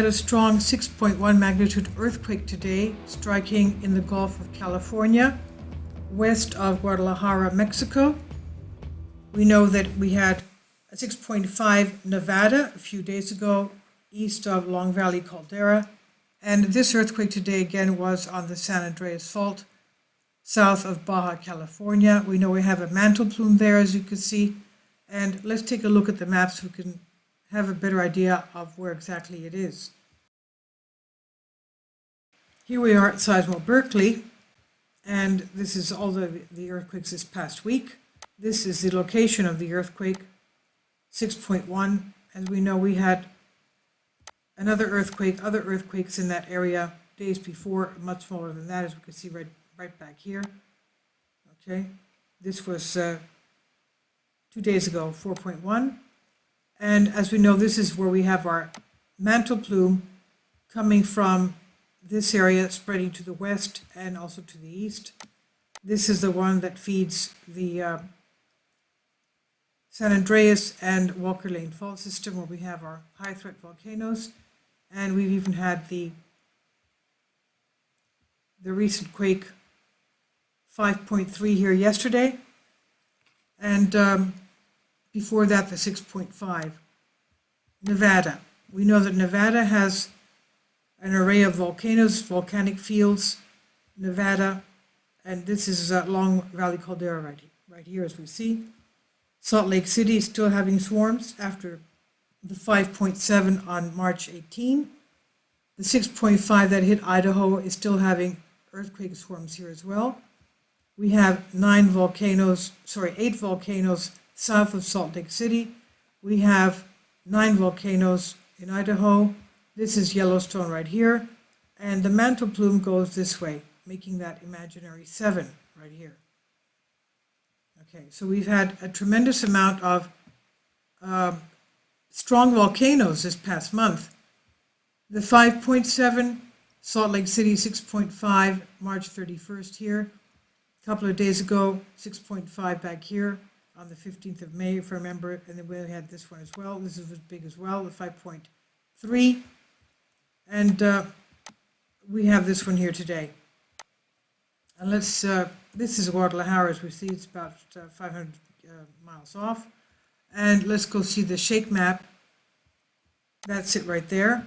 had a strong 6.1 magnitude earthquake today, striking in the Gulf of California, west of Guadalajara, Mexico. We know that we had a 6.5 Nevada a few days ago, east of Long Valley Caldera. And this earthquake today again was on the San Andreas Fault, south of Baja California. We know we have a mantle plume there, as you can see. And let's take a look at the map so we can have a better idea of where exactly it is. Here we are at Seismo Berkeley, and this is all the earthquakes this past week. This is the location of the earthquake, 6.1. As we know, we had another earthquake, other earthquakes in that area days before, much smaller than that, as we can see right back here. Okay, this was 2 days ago, 4.1. And as we know, this is where we have our mantle plume coming from this area, spreading to the west and also to the east. This is the one that feeds the San Andreas and Walker Lane fault system, where we have our high threat volcanoes. And we've even had the recent quake 5.3 here yesterday. And before that, the 6.5. Nevada. We know that Nevada has an array of volcanoes, volcanic fields, Nevada, and this is Long Valley Caldera right here, as we see. Salt Lake City is still having swarms after the 5.7 on March 18. The 6.5 that hit Idaho is still having earthquake swarms here as well. We have 8 volcanoes south of Salt Lake City. We have 9 volcanoes in Idaho. This is Yellowstone right here. And the mantle plume goes this way, making that imaginary 7 right here. Okay, so we've had a tremendous amount of strong volcanoes this past month. The 5.7, Salt Lake City 6.5, March 31st here. A couple of days ago, 6.5 back here on the 15th of May, if I remember. And then we had this one as well. This is big as well, the 5.3. And we have this one here today. And let's, this is Guadalajara, as we see, it's about 500 miles off. And let's go see the shake map. That's it right there.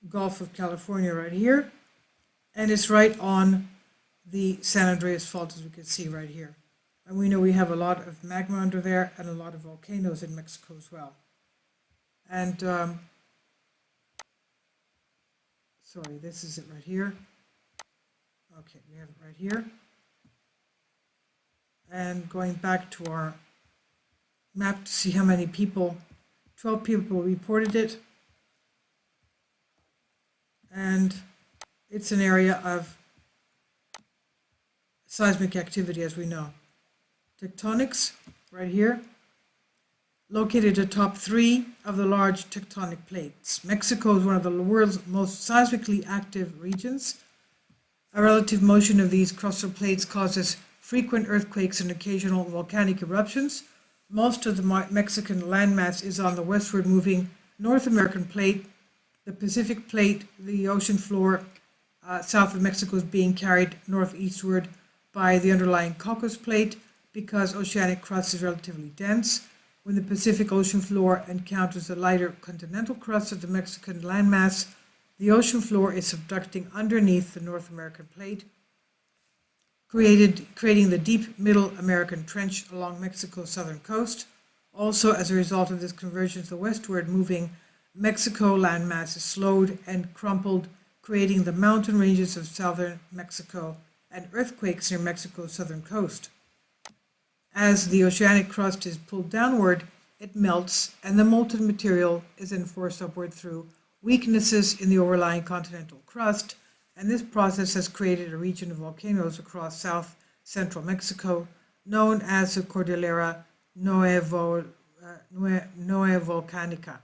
Gulf of California right here. And it's right on the San Andreas Fault, as we can see right here. And we know we have a lot of magma under there and a lot of volcanoes in Mexico as well. And, sorry, this is it right here. Okay, we have it right here. And going back to our map to see how many people, 12 people reported it. And it's an area of seismic activity, as we know. Tectonics, right here, located atop 3 of the large tectonic plates. Mexico is one of the world's most seismically active regions. A relative motion of these crustal plates causes frequent earthquakes and occasional volcanic eruptions. Most of the Mexican landmass is on the westward moving North American plate. The Pacific plate, the ocean floor south of Mexico, is being carried northeastward by the underlying Caucasus plate because oceanic crust is relatively dense. When the Pacific ocean floor encounters the lighter continental crust of the Mexican landmass, the ocean floor is subducting underneath the North American plate, creating the deep Middle American Trench along Mexico's southern coast. Also, as a result of this convergence, the westward moving Mexico landmass is slowed and crumpled, creating the mountain ranges of southern Mexico and earthquakes near Mexico's southern coast. As the oceanic crust is pulled downward, it melts, and the molten material is then forced upward through weaknesses in the overlying continental crust, and this process has created a region of volcanoes across south-central Mexico, known as the Cordillera Neovolcanica.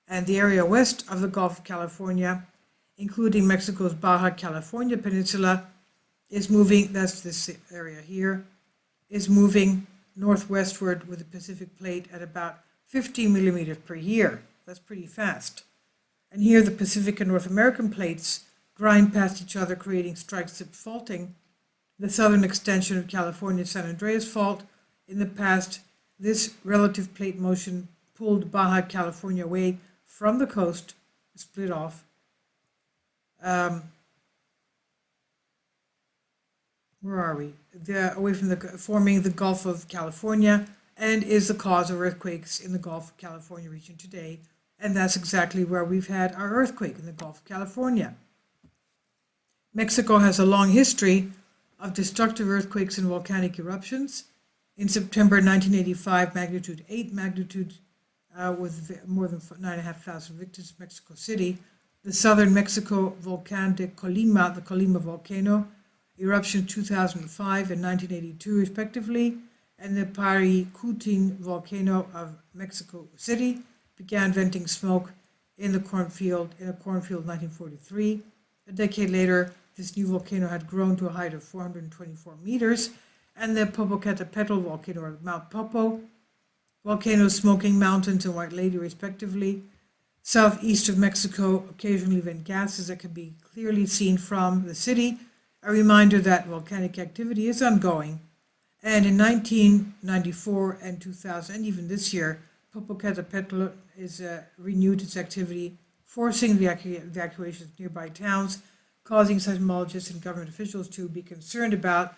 And the area west of the Gulf of California, including Mexico's Baja California Peninsula, is moving, that's this area here, is moving northwestward with the Pacific plate at about 15 millimeters per year. That's pretty fast. And here the Pacific and North American plates grind past each other, creating strike-slip faulting. The southern extension of California's San Andreas Fault. In the past, this relative plate motion pulled Baja California away from the coast, split off. Where are we? Away from forming the Gulf of California, and is the cause of earthquakes in the Gulf of California region today. And that's exactly where we've had our earthquake, in the Gulf of California. Mexico has a long history of destructive earthquakes and volcanic eruptions. In September 1985, magnitude 8 with more than 9,500 victims in Mexico City. The southern Mexico volcán de Colima, the Colima volcano, eruption 2005 and 1982 respectively, and the Paricutin volcano of Mexico City began venting smoke in a cornfield in 1943. A decade later, this new volcano had grown to a height of 424 meters, and the Popocatépetl volcano, or Mount Popo, volcanoes Smoking Mountains and White Lady respectively. Southeast of Mexico occasionally vent gases that can be clearly seen from the city, a reminder that volcanic activity is ongoing. And in 1994 and 2000, and even this year, Popocatépetl is renewed its activity, forcing the evacuation of nearby towns, causing seismologists and government officials to be concerned about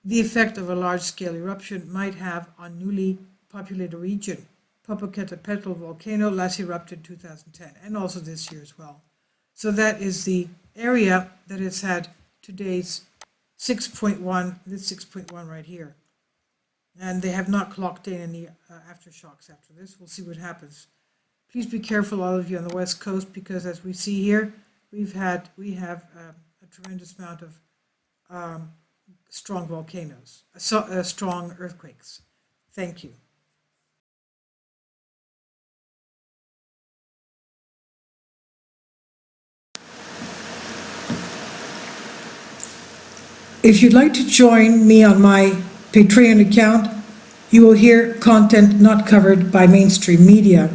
the effect of a large-scale eruption might have on newly populated region. Popocatépetl volcano last erupted in 2010, and also this year as well. So that is the area that has had today's 6.1, this 6.1 right here. And they have not clocked in any aftershocks after this. We'll see what happens. Please be careful, all of you on the West Coast, because as we see here, we have a tremendous amount of strong volcanoes, strong earthquakes. Thank you. If you'd like to join me on my Patreon account, you will hear content not covered by mainstream media.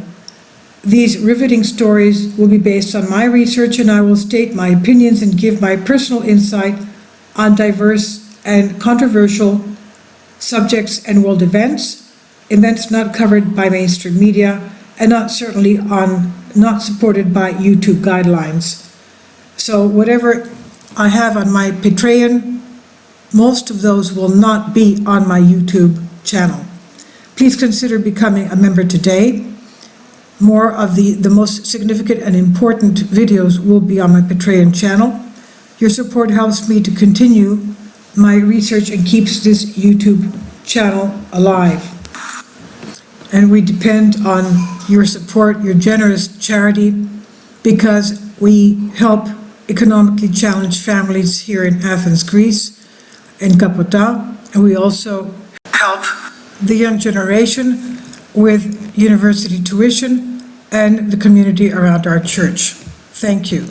These riveting stories will be based on my research, and I will state my opinions and give my personal insight on diverse and controversial subjects and world events not covered by mainstream media, and not supported by YouTube guidelines. So whatever I have on my Patreon, most of those will not be on my YouTube channel. Please consider becoming a member today. More of the most significant and important videos will be on my Patreon channel. Your support helps me to continue my research and keeps this YouTube channel alive. And we depend on your support, your generous charity, because we help economically challenged families here in Athens, Greece, in Kapota, and we also help the young generation with university tuition and the community around our church. Thank you.